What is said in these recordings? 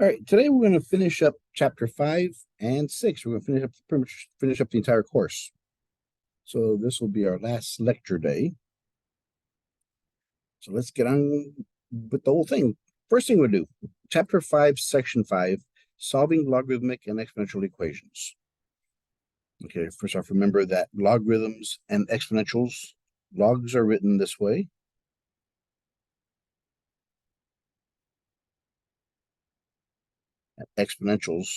All right, today we're going to finish up chapter 5 and 6. We're going to pretty much finish up the entire course. So this will be our last lecture day. So let's get on with the whole thing. First thing we'll do, chapter 5, section 5, solving logarithmic and exponential equations. Okay, first off, remember that logarithms and exponentials, logs are written this way. And exponentials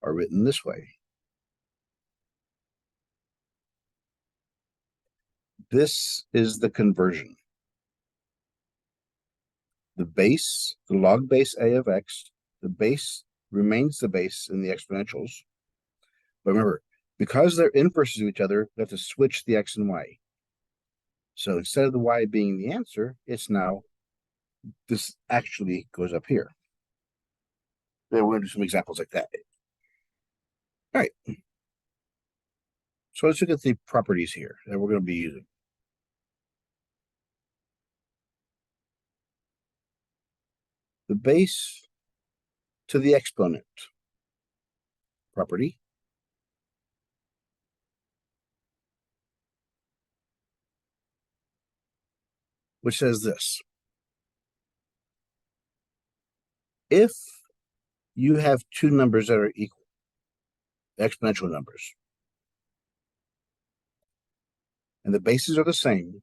are written this way. This is the conversion. The base, the log base a of x, the base remains the base in the exponentials. But remember, because they're inverses of each other, we have to switch the x and y. So instead of the y being the answer, it's now, this actually goes up here. Then we're going to do some examples like that. All right. So let's look at the properties here that we're going to be using. The base to the exponent property. Which says this. If you have two numbers that are equal, exponential numbers, and the bases are the same,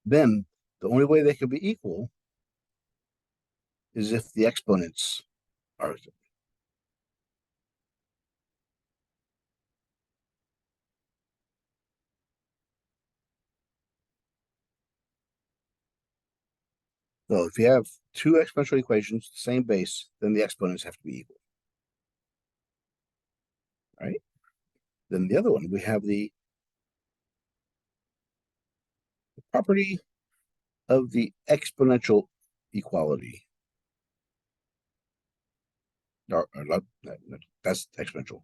then the only way they can be equal is if the exponents are. So if you have two exponential equations, same base, then the exponents have to be equal. Right? Then the other one, we have the property of the exponential equality. That's exponential.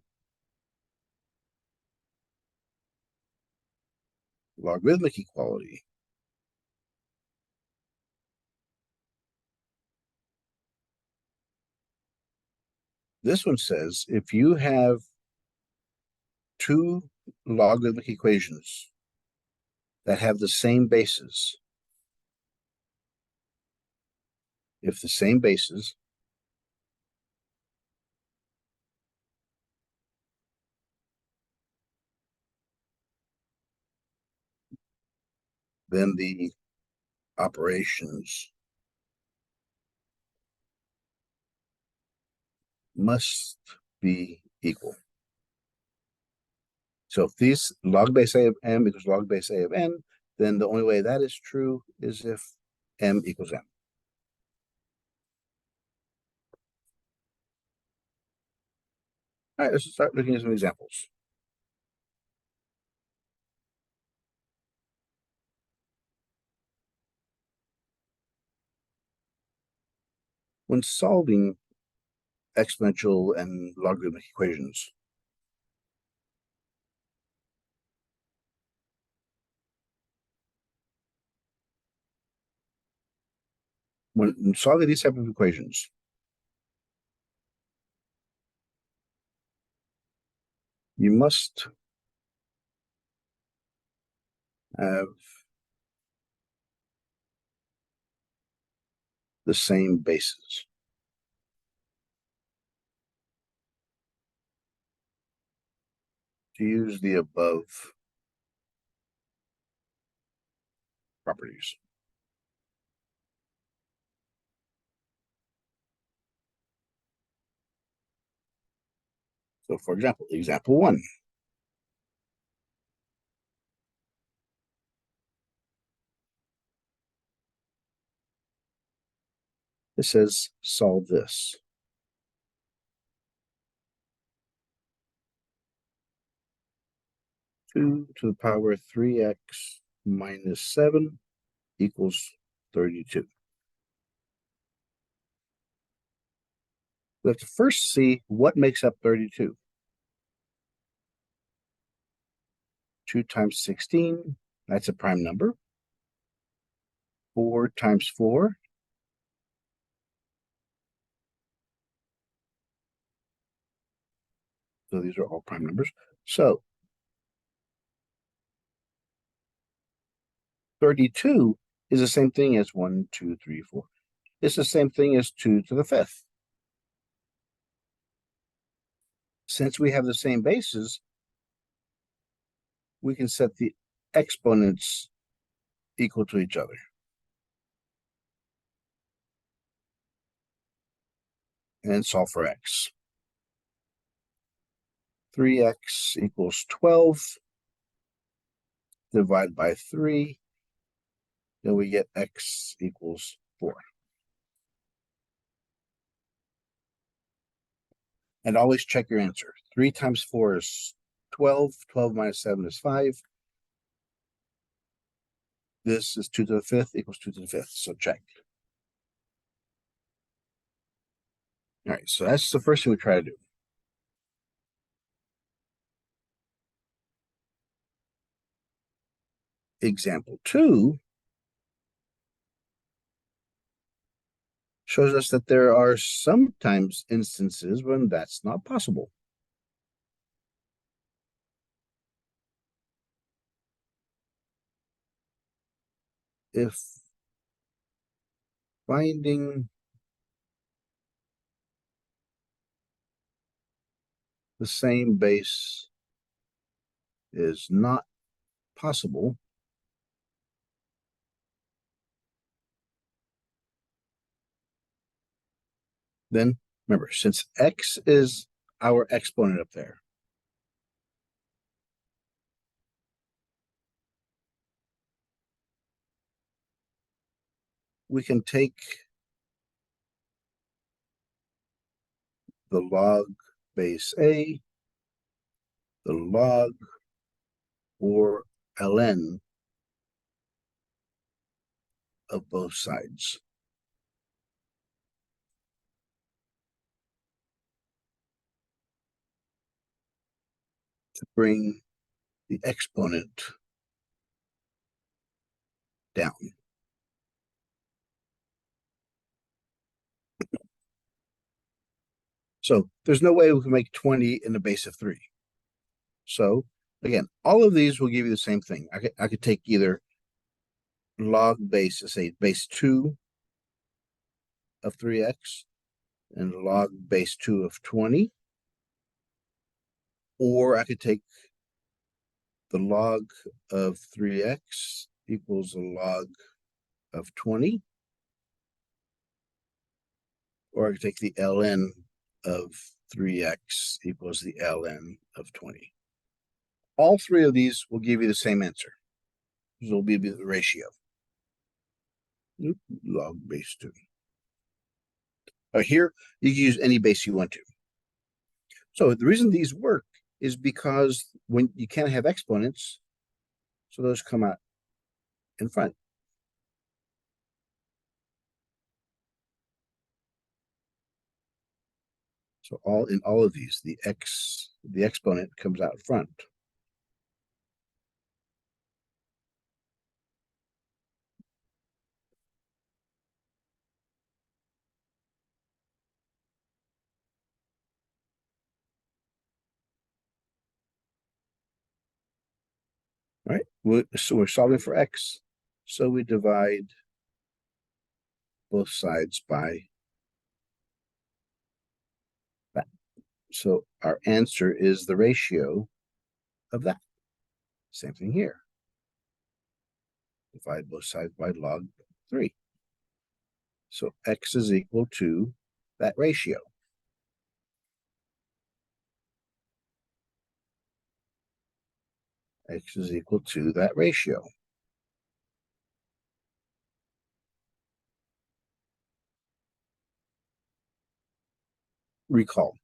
Logarithmic equality. This one says if you have two logarithmic equations that have the same bases, if the same bases, then the operations must be equal. So if these log base a of m equals log base a of n, then the only way that is true is if m equals n. All right, let's start looking at some examples. When solving exponential and logarithmic equations, when solving these type of equations, you must have the same bases. To use the above properties. So for example, example 1. It says solve this. 2 to the power 3x minus 7 equals 32. We have to first see what makes up 32. 2 times 16, that's a prime number. 4 times 4. So these are all prime numbers. So 32 is the same thing as 1, 2, 3, 4. It's the same thing as 2 to the 5th. Since we have the same bases, we can set the exponents equal to each other. And solve for x. 3x equals 12. Divide by 3. Then we get x equals 4. And always check your answer. 3 times 4 is 12. 12 minus 7 is 5. This is 2 to the 5th equals 2 to the 5th. So check. All right, so that's the first thing we try to do. Example 2 shows us that there are sometimes instances when that's not possible. If finding the same base is not possible, then remember, since x is our exponent up there, we can take the log base a, the log, or ln of both sides. To bring the exponent down. So there's no way we can make 20 in the base of 3. So again, all of these will give you the same thing. I could take either log base, say base 2 of 3x and log base 2 of 20. Or I could take the log of 3x equals the log of 20. Or I could take the ln of 3x equals the ln of 20. All three of these will give you the same answer. This will be the ratio. Log base 2. Here, you can use any base you want to. So the reason these work is because when you can't have exponents, so those come out in front. So in all of these, the exponent comes out front. All right, so we're solving for x. So we divide both sides by that. So our answer is the ratio of that. Same thing here. Divide both sides by log 3. So x is equal to that ratio. X is equal to that ratio. Recall.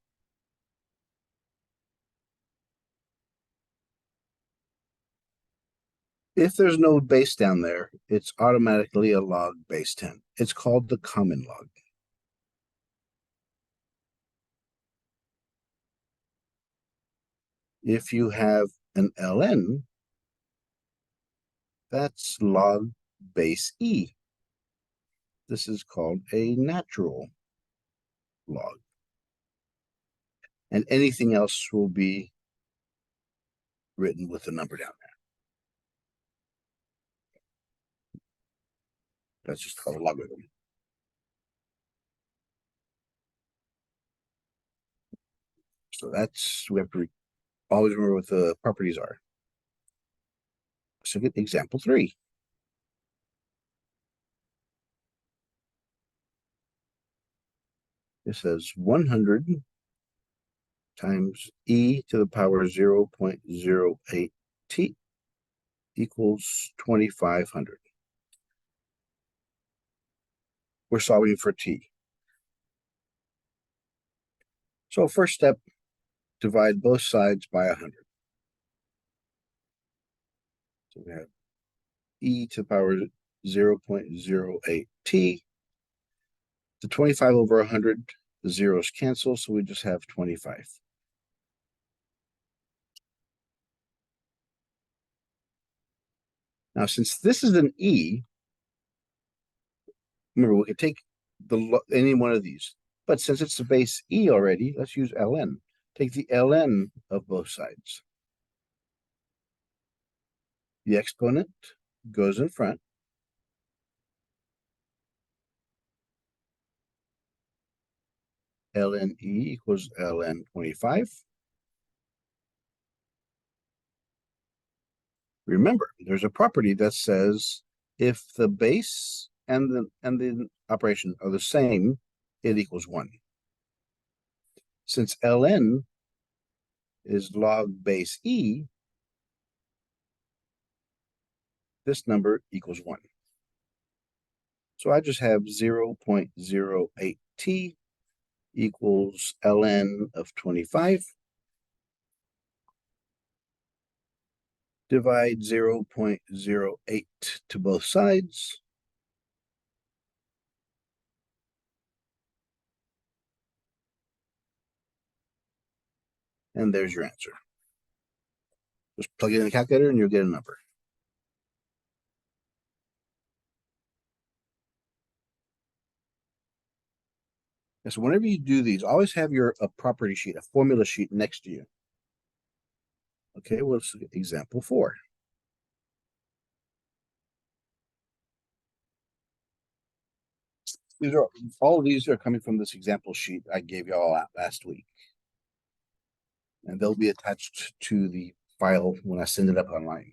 If there's no base down there, it's automatically a log base 10. It's called the common log. If you have an ln, That's log base E. This is called a natural log. And anything else will be written with the number down there. That's just called a logarithm. So we have to always remember what the properties are. So get example 3. It says 100 times e to the power 0.08 t equals 2500. We're solving for t. So first step, divide both sides by 100. So we have e to the power 0.08 t. The 25 over 100, the zeros cancel, so we just have 25. Now, since this is an e, remember, we could take any one of these. But since it's the base e already, let's use ln. Take the ln of both sides. The exponent goes in front. ln e equals ln 25. Remember, there's a property that says if the base and the operation are the same, it equals 1. Since ln is log base e, this number equals 1. So I just have 0.08 t equals ln of 25. Divide 0.08 to both sides. And there's your answer. Just plug it in the calculator and you'll get a number. And so whenever you do these, always have a property sheet, a formula sheet next to you. Okay, well, let's look at example 4. All of these are coming from this example sheet I gave you all out last week. And they'll be attached to the file when I send it up online.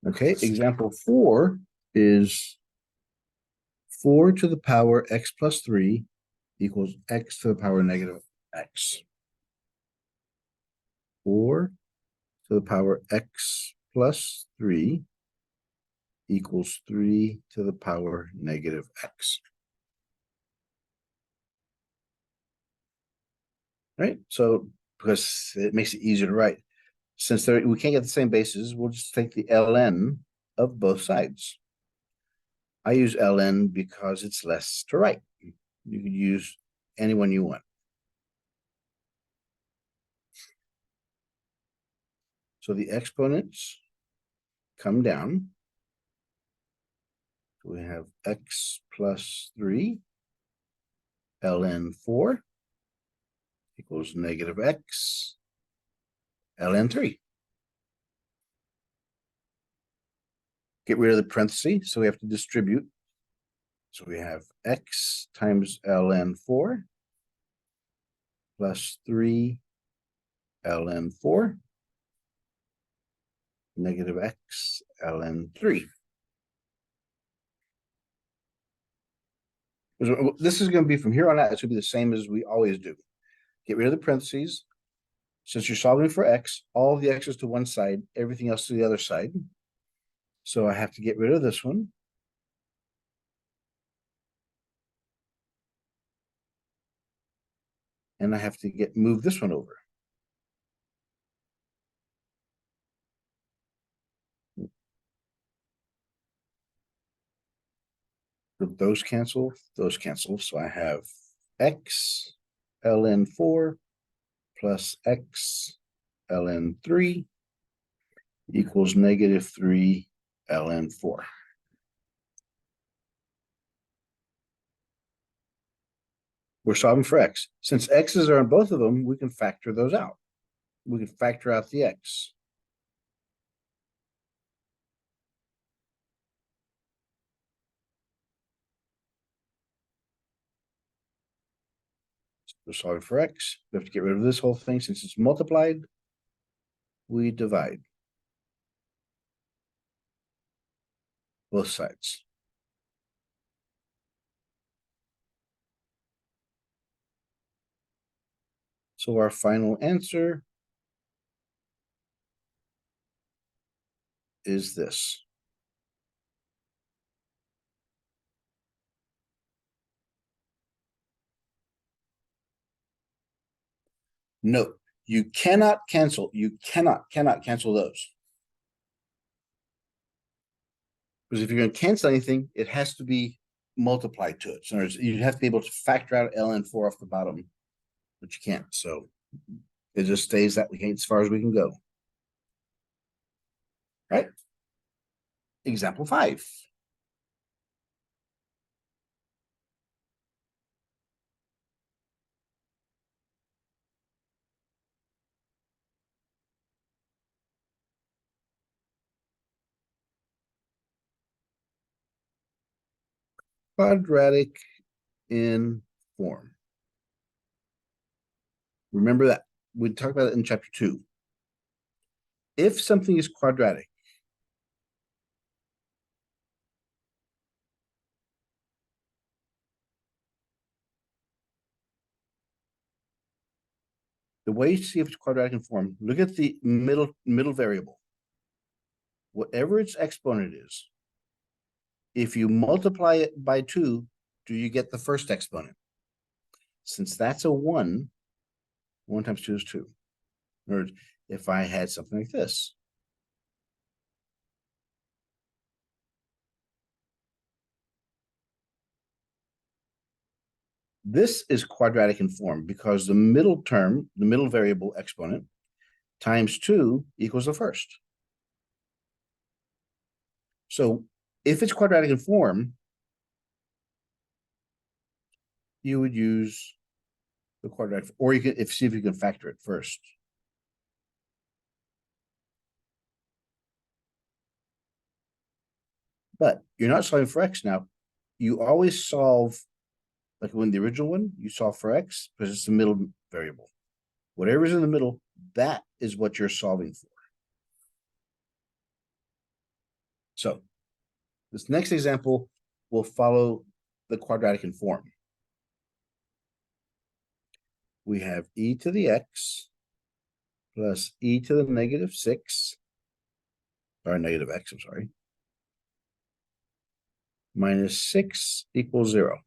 Okay, example 4 is 4 to the power x plus 3 equals x to the power negative x. 4 to the power x plus 3 equals 3 to the power negative x. Right? So, because it makes it easier to write. Since we can't get the same bases, we'll just take the ln of both sides. I use ln because it's less to write. You can use any one you want. So the exponents come down. So we have x plus 3 ln 4 equals negative x ln 3. Get rid of the parenthesis, so we have to distribute. So we have x times ln 4 plus 3 ln 4 negative x ln 3. This is going to be from here on out, it's going to be the same as we always do. Get rid of the parentheses. Since you're solving for x, all of the x's to one side, everything else to the other side. So I have to get rid of this one. And I have to move this one over. Those cancel. So I have x ln 4 plus x ln 3 equals negative 3 ln 4. We're solving for x. Since x's are on both of them, we can factor those out. We can factor out the x. We're solving for x. We have to get rid of this whole thing. Since it's multiplied, we divide both sides. So our final answer is this. Note, you cannot cancel. You cannot cancel those. Because if you're going to cancel anything, it has to be multiplied to it. So you have to be able to factor out ln 4 off the bottom, but you can't. So it just stays that we can as far as we can go. Right? Example 5. Quadratic in form. Remember that. We talked about it in chapter 2. If something is quadratic, the way to see if it's quadratic in form, look at the middle variable. Whatever its exponent is, if you multiply it by 2, do you get the first exponent? Since that's a 1, 1 times 2 is 2. In other words, if I had something like this, this is quadratic in form because the middle term, the middle variable exponent, times 2 equals the first. So if it's quadratic in form, you would use the quadratic, or you can see if you can factor it first. But you're not solving for x now. You always solve, like when the original one, you solve for x because it's the middle variable. Whatever's in the middle, that is what you're solving for. So this next example will follow the quadratic in form. We have e to the x plus e to the negative 6, or negative x, I'm sorry, minus 6 equals 0.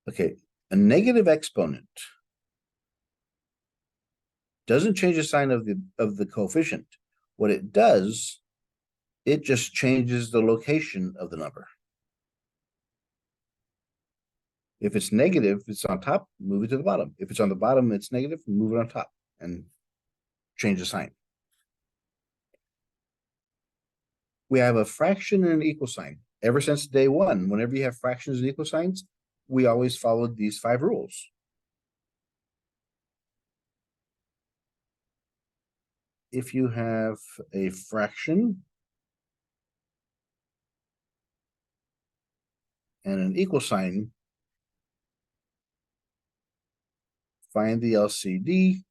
Okay, a negative exponent doesn't change the sign of the coefficient. What it does, it just changes the location of the number. If it's negative, it's on top, move it to the bottom. If it's on the bottom, it's negative, move it on top and change the sign. We have a fraction and an equal sign. Ever since day 1, whenever you have fractions and equal signs, we always followed these 5 rules. If you have a fraction and an equal sign, find the LCD,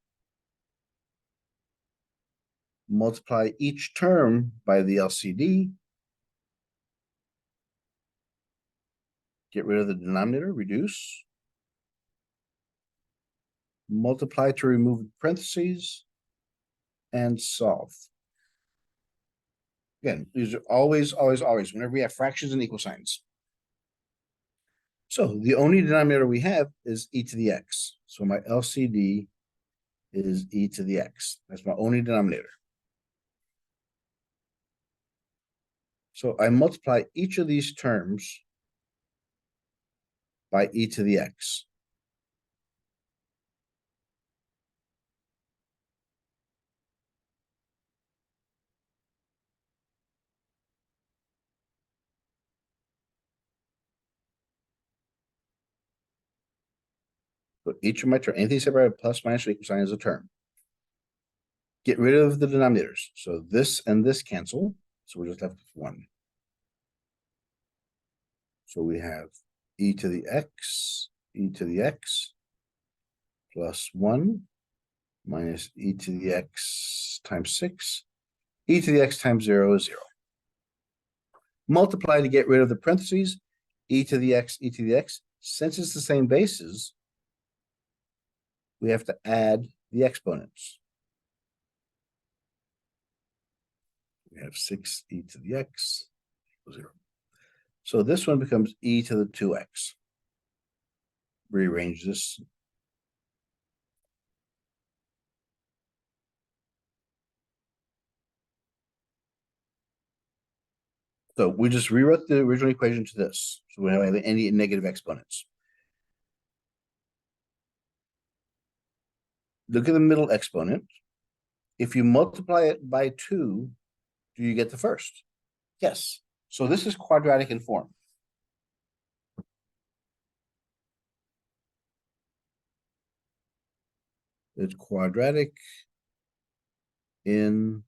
multiply each term by the LCD, get rid of the denominator, reduce, multiply to remove parentheses, and solve. Again, these are always, whenever we have fractions and equal signs. So the only denominator we have is e to the x. So my LCD is e to the x. That's my only denominator. So I multiply each of these terms by e to the x. So each of my term, anything separated by plus, minus, or equal sign is a term. Get rid of the denominators. So this and this cancel. So we're just left with 1. So we have e to the x plus 1 minus e to the x times 6. E to the x times 0 is 0. Multiply to get rid of the parentheses. E to the x. Since it's the same bases, we have to add the exponents. We have 6e to the x equals 0. So this one becomes e to the 2x. Rearrange this. So we just rewrote the original equation to this. So we don't have any negative exponents. Look at the middle exponent. If you multiply it by 2, do you get the first? Yes. So this is quadratic in form. It's quadratic in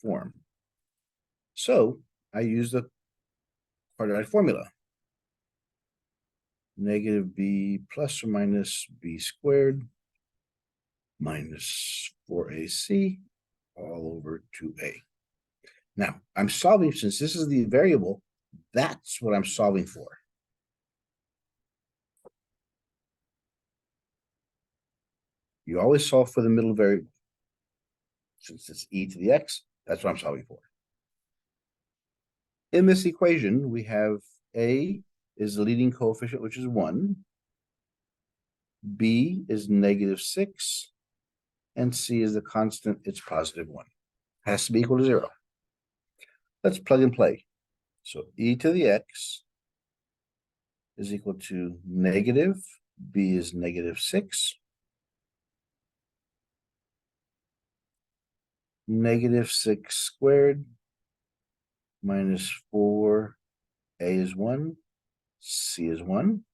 form. So I use the quadratic formula. Negative b plus or minus b squared minus 4ac all over 2a. Now, I'm solving, since this is the variable, that's what I'm solving for. You always solve for the middle variable. Since it's e to the x, that's what I'm solving for. In this equation, we have a is the leading coefficient, which is 1. B is -6. And C is the constant, it's +1. Has to be equal to 0. Let's plug and play. So e to the x is equal to negative. B is -6. -6 squared minus 4. A is 1. C is 1.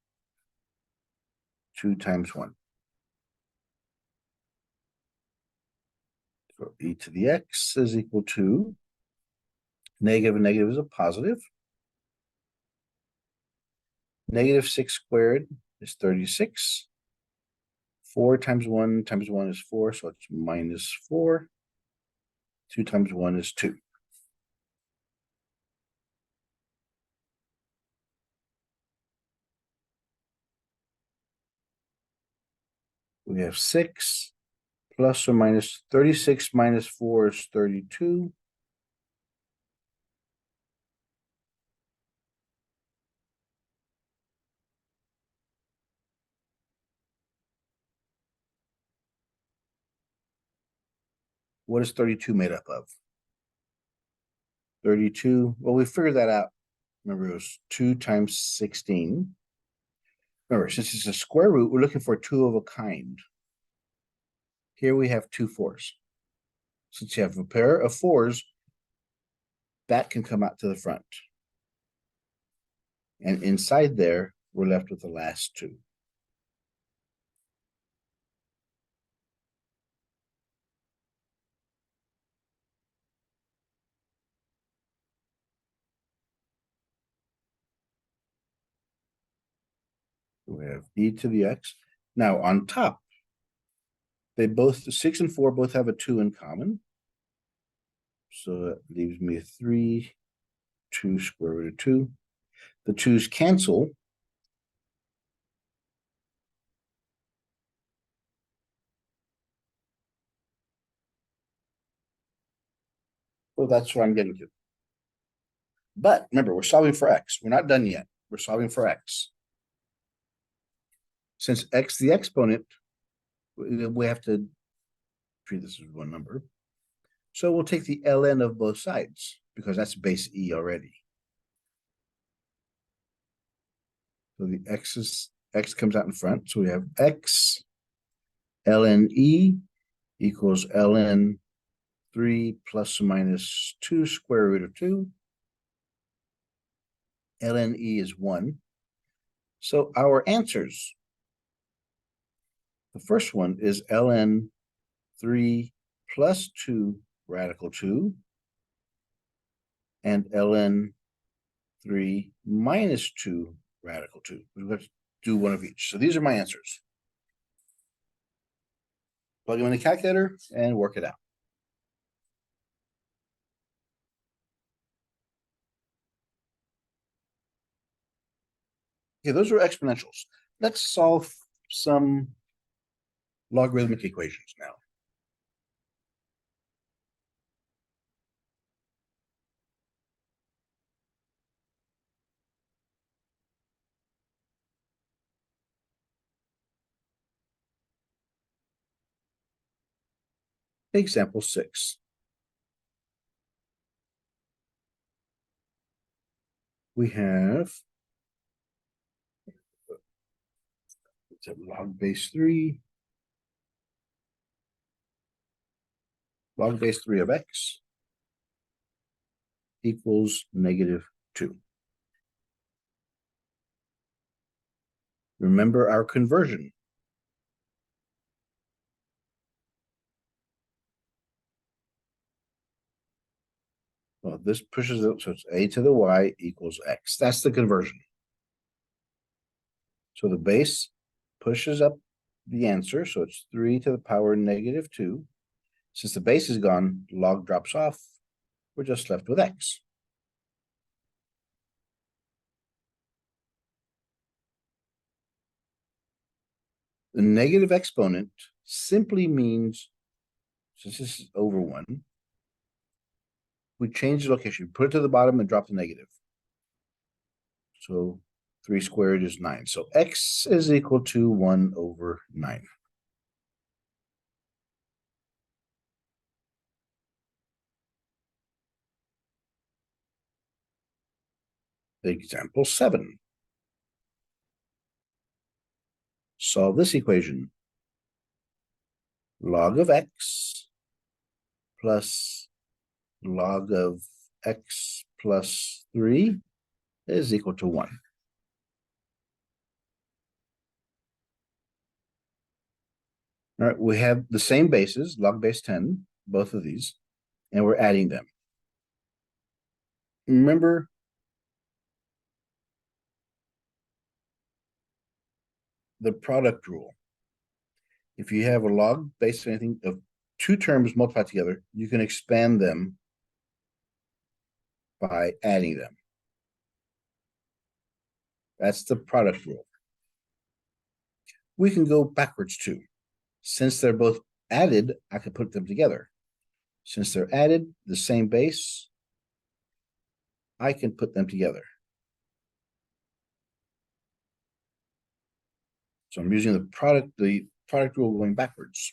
2 times 1. So e to the x is equal to negative and negative is a positive. -6 squared is 36. 4 times 1 is 4, so it's -4. 2 times 1 is 2. We have 6 plus or minus 36 minus 4 is 32. What is 32 made up of? 32, well, we figured that out. Remember, it was 2 times 16. Remember, since it's a square root, we're looking for 2 of a kind. Here we have 2 4s. Since you have a pair of 4s, that can come out to the front. And inside there, we're left with the last 2. We have e to the x. Now on top, they both, 6 and 4 both have a 2 in common. So that leaves me 3, 2 square root of 2. The 2's cancel. So that's what I'm getting to. But remember, we're solving for x. We're not done yet. We're solving for x. Since x, the exponent, we have to treat this as one number. So we'll take the ln of both sides, because that's base e already. So the x comes out in front. So we have x ln e equals ln 3 plus or minus 2 square root of 2. ln e is 1. So our answers The first one is ln 3 plus 2 radical 2 and ln 3 minus 2 radical 2. We're going to do one of each. So these are my answers. Plug them in the calculator and work it out. Okay, those are exponentials. Let's solve some logarithmic equations now. Example 6. We have log base 3. Log base 3 of x equals -2. Remember our conversion. Well, this pushes it, so it's a to the y equals x. That's the conversion. So the base pushes up the answer, so it's 3 to the power -2. Since the base is gone, log drops off. We're just left with x. The negative exponent simply means, since this is over 1, we change the location, put it to the bottom and drop the negative. So 3 squared is 9. So x is equal to 1 over 9. Example 7. Solve this equation. Log of x plus log of x plus 3 is equal to 1. All right, we have the same bases, log base 10, both of these, and we're adding them. Remember, the product rule. If you have a log base of anything of 2 terms multiplied together, you can expand them by adding them. That's the product rule. We can go backwards too. Since they're both added, I can put them together. Since they're added, the same base, I can put them together. So I'm using the product rule going backwards.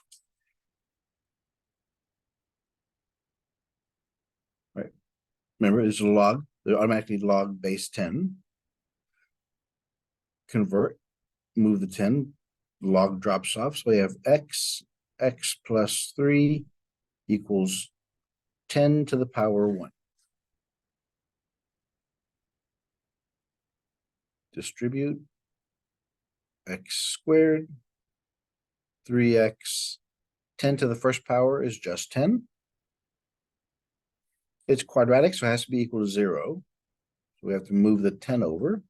Right. Remember, it's a log. They're automatically log base 10. Convert, move the 10, log drops off. So we have x plus 3 equals 10 to the power 1. Distribute x squared, 3x, 10 to the first power is just 10. It's quadratic, so it has to be equal to 0. So we have to move the 10 over.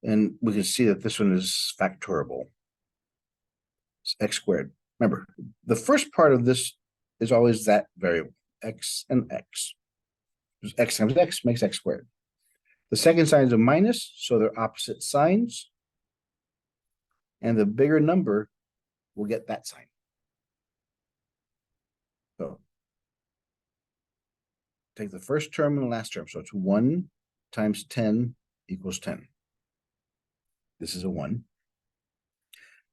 And we can see that this one is factorable. It's x squared. Remember, the first part of this is always that variable, x and x. X times x makes x squared. The second sign is a minus, so they're opposite signs. And the bigger number will get that sign. So take the first term and the last term. So it's 1 times 10 equals 10. This is a 1.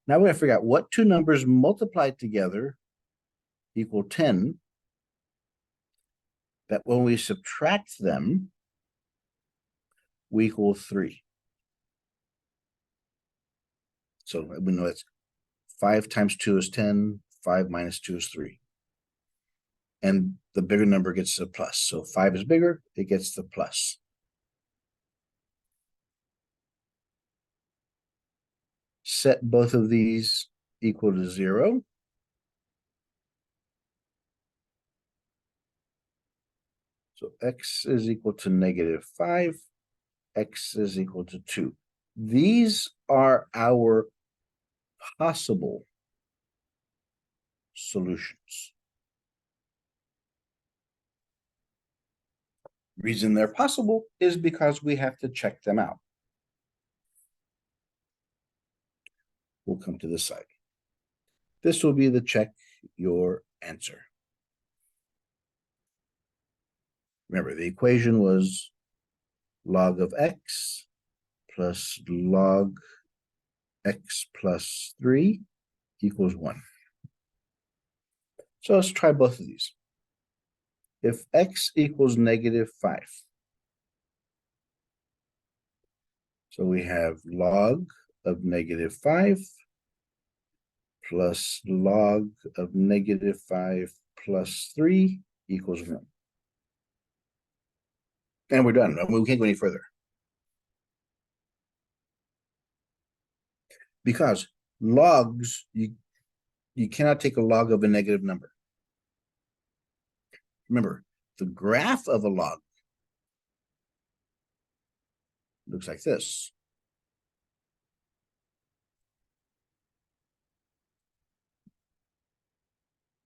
Now we're going to figure out what 2 numbers multiplied together equal 10, that when we subtract them, we equal 3. So we know it's 5 times 2 is 10, 5 minus 2 is 3. and the bigger number gets a plus. So 5 is bigger, it gets the plus. Set both of these equal to 0. So x is equal to -5, x is equal to 2. These are our possible solutions. Reason they're possible is because we have to check them out. We'll come to this side. This will be the check your answer. Remember, the equation was log of x plus log x plus 3 equals 1. So let's try both of these. If x equals -5, so we have log of -5 plus log of -5 plus 3 equals 1. And we're done. We can't go any further. Because logs, you cannot take a log of a negative number. Remember, the graph of a log looks like this.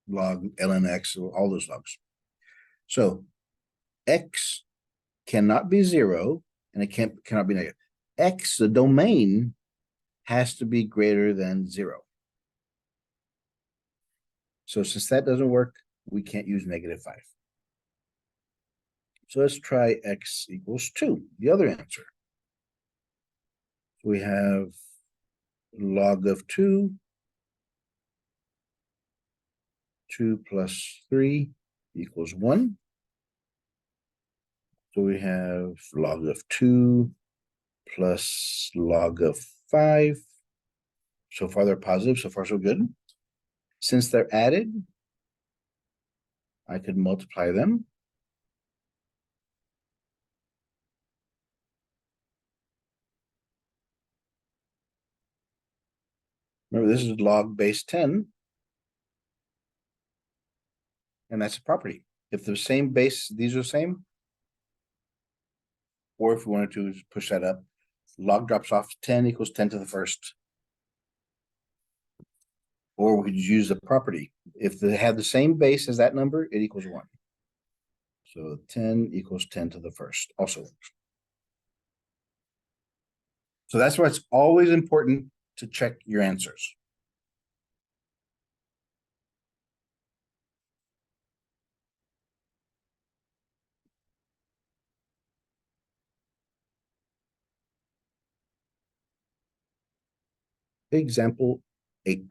Log, ln x, all those logs. So x cannot be 0, and it cannot be negative. X, the domain, has to be greater than 0. So since that doesn't work, we can't use -5. So let's try x equals 2, the other answer. We have log of 2, 2 plus 3 equals 1. So we have log of 2 plus log of 5. So far they're positive, so far so good. Since they're added, I could multiply them. Remember, this is log base 10. And that's a property. If the same base, these are the same. Or if we wanted to push that up, log drops off 10 equals 10 to the first. Or we could use the property. If they have the same base as that number, it equals 1. So 10 equals 10 to the first also. So that's why it's always important to check your answers. Example 8.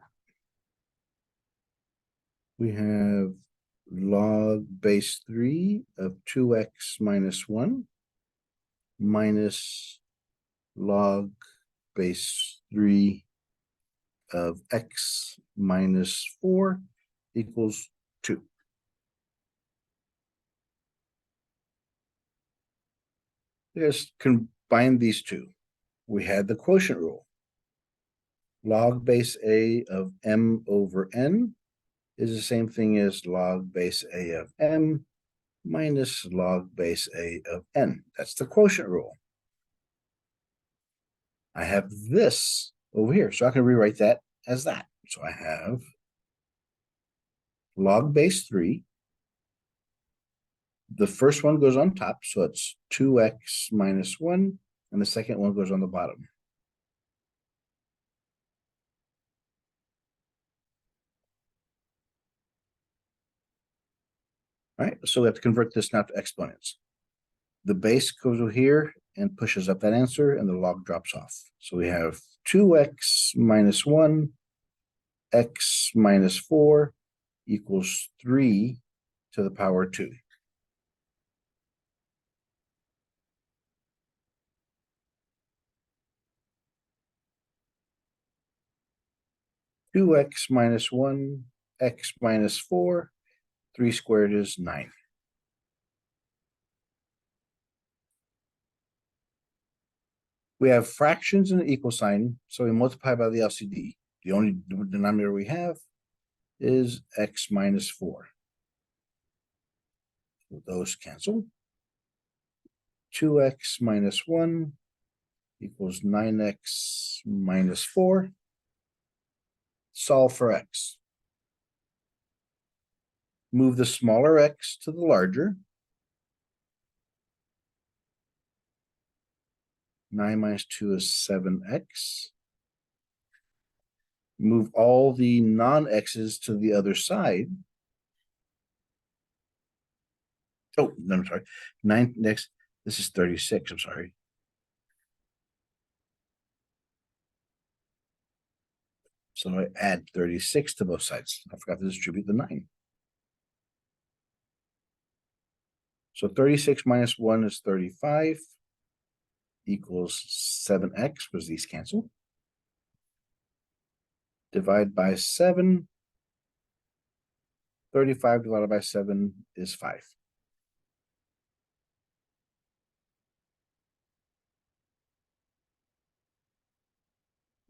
We have log base 3 of 2x minus 1 minus log base 3 of x minus 4 equals 2. Let's combine these two. We had the quotient rule. Log base a of m over n is the same thing as log base a of m minus log base a of n. That's the quotient rule. I have this over here, so I can rewrite that as that. So I have log base 3. The first one goes on top, so it's 2x minus 1, and the second one goes on the bottom. All right, so we have to convert this now to exponents. The base goes over here and pushes up that answer, and the log drops off. So we have 2x minus 1, x minus 4 equals 3 to the power 2. Two x minus 1, x minus 4, 3 squared is 9. We have fractions and an equal sign, so we multiply by the LCD. The only denominator we have is x minus 4. So those cancel. 2x minus 1 equals 9x minus 4. Solve for x. Move the smaller x to the larger. 9 minus 2 is 7x. Move all the non-x's to the other side. Oh, no, I'm sorry. 9 next. This is 36. I'm sorry. So I add 36 to both sides. I forgot to distribute the 9. So 36 minus 1 is 35 equals 7x, because these cancel. Divide by 7. 35 divided by 7 is 5.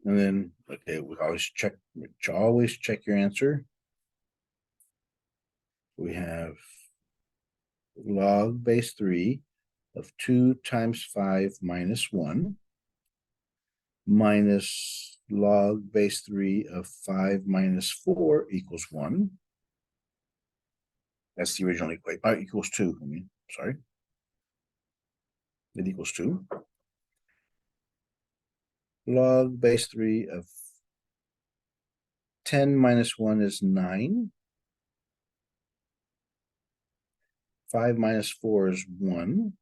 And then, okay, we always check your answer. We have log base 3 of 2 times 5 minus 1 minus log base 3 of 5 minus 4 equals 1. That's the original equation. Equals 2. I mean, sorry. It equals 2. Log base 3 of 10 minus 1 is 9. 5 minus 4 is 1.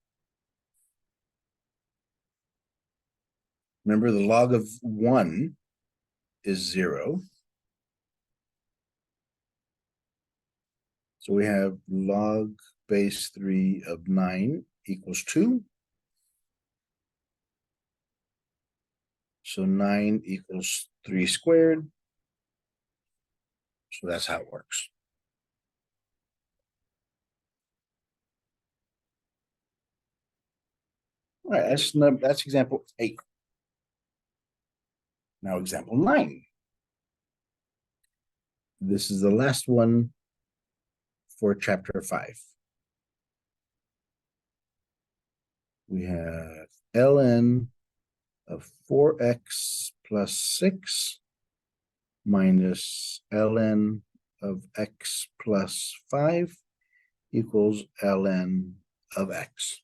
Remember, the log of 1 is 0. So we have log base 3 of 9 equals 2. So 9 equals 3 squared. So that's how it works. All right, that's example 8. Now example 9. This is the last one for chapter 5. We have ln of 4x plus 6 minus ln of x plus 5 equals ln of x.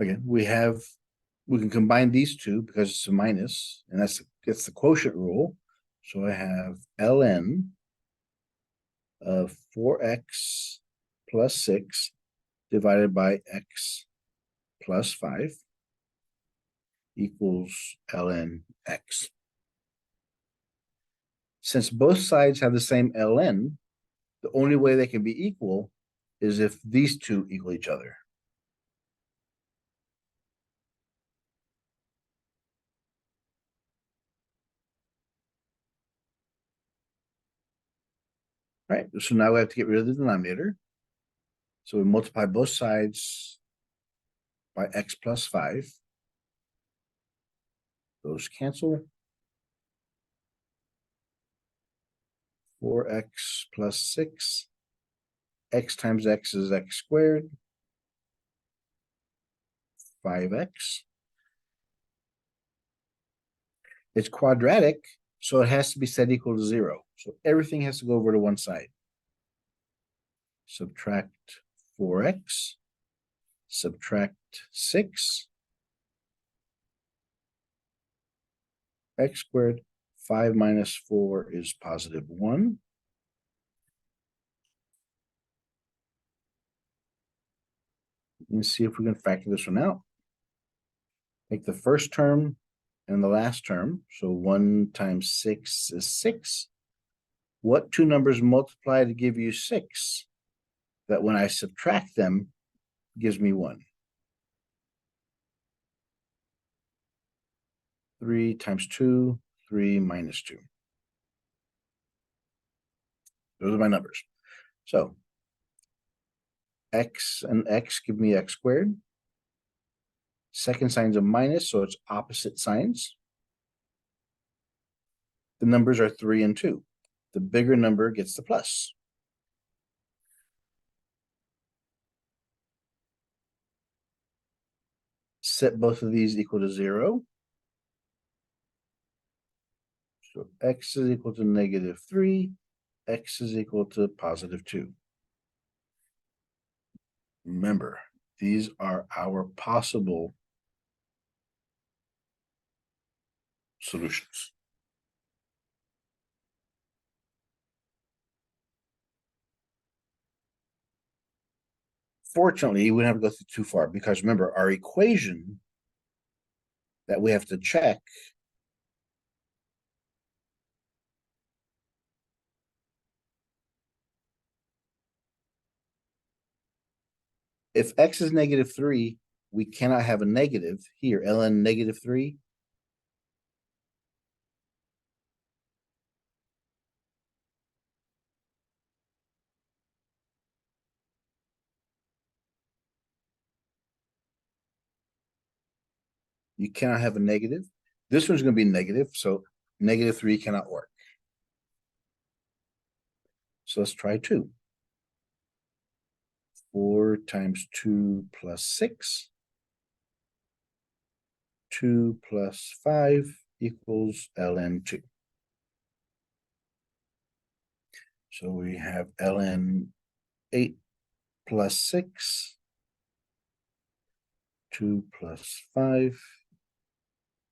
Again, we can combine these two because it's a minus, and that's the quotient rule. So I have ln of 4x plus 6 divided by x plus 5 equals ln x. Since both sides have the same ln, the only way they can be equal is if these two equal each other. All right, so now we have to get rid of the denominator. So we multiply both sides by x plus 5. Those cancel. 4x plus 6. X times x is x squared. 5x. It's quadratic, so it has to be set equal to 0. So everything has to go over to one side. Subtract 4x. Subtract 6. X squared. 5 minus 4 is positive 1. Let's see if we can factor this one out. Take the first term and the last term. So 1 times 6 is 6. What two numbers multiply to give you 6? That when I subtract them, gives me 1. 3 times 2, 3 minus 2. Those are my numbers. So x and x give me x squared. Second sign's a minus, so it's opposite signs. The numbers are 3 and 2. The bigger number gets the plus. Set both of these equal to 0. So x is equal to -3, x is equal to +2. Remember, these are our possible solutions. Fortunately, we don't have to go too far because remember, our equation that we have to check if x is -3, we cannot have a negative here, ln -3. You cannot have a negative. This one's going to be negative, so -3 cannot work. So let's try 2. 4 times 2 plus 6. 2 plus 5 equals ln 2. So we have ln 8 plus 6. 2 plus 5,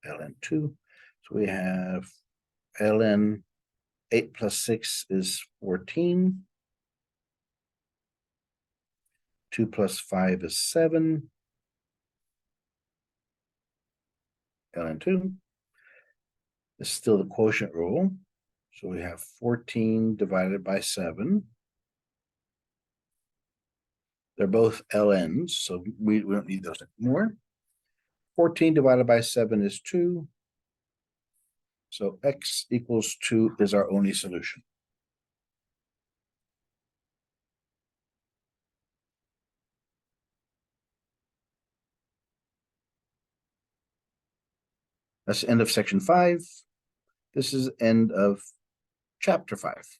ln 2. So we have ln 8 plus 6 is 14. 2 plus 5 is 7. ln 2. It's still the quotient rule. So we have 14 divided by 7. They're both ln's, so we don't need those anymore. 14 divided by 7 is 2. So x equals 2 is our only solution. That's the end of section 5. This is end of chapter 5.